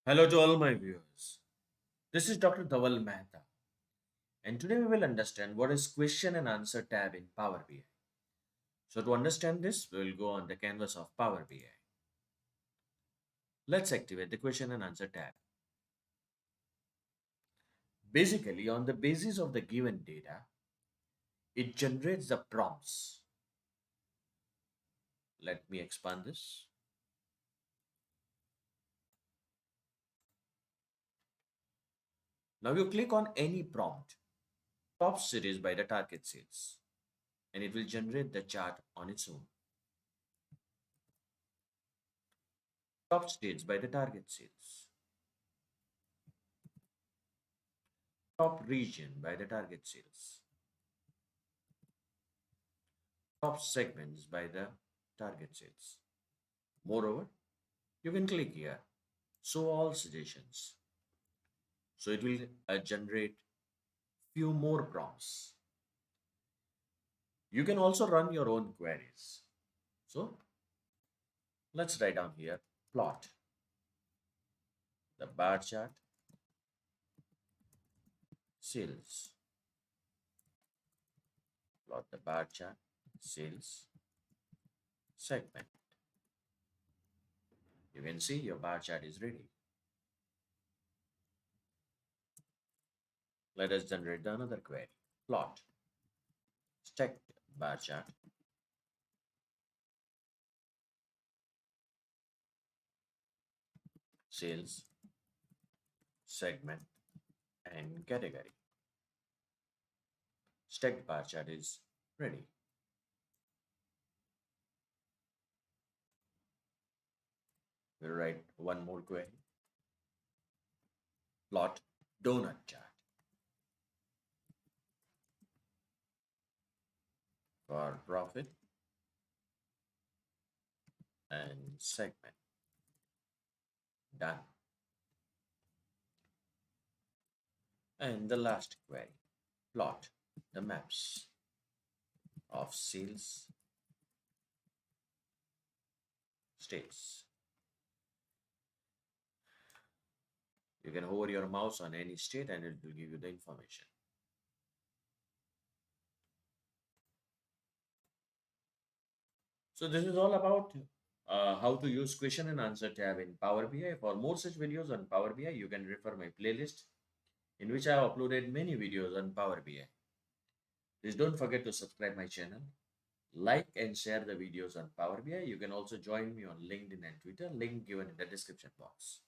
Hello to all my viewers. This is Dr. Dhaval Maheta, and today we will understand what is question and answer tab in Power BI. So to understand this, we will go on the canvas of Power BI. Let's activate the question and answer tab. Basically, on the basis of the given data, it generates the prompts. Let me expand this. Now you click on any prompt, top series by the target sales, and it will generate the chart on its own. Top states by the target sales, top region by the target sales, top segments by the target sales. Moreover, you can click here, show all suggestions. So it will generate few more prompts. You can also run your own queries. So let's write down here, plot the bar chart, sales, plot the bar chart, sales, segment. You can see your bar chart is ready. Let us generate another query. Plot stacked bar chart, sales, segment, and category. Stacked bar chart is ready. We'll write one more query. Plot donut chart for profit and segment. Done. And the last query. Plot the maps of sales states. You can hover your mouse on any state and it will give you the information. So this is all about how to use question and answer tab in Power BI. For more such videos on Power BI, you can refer my playlist in which I have uploaded many videos on Power BI. Please don't forget to subscribe my channel, like and share the videos on Power BI. You can also join me on LinkedIn and Twitter, link given in the description box.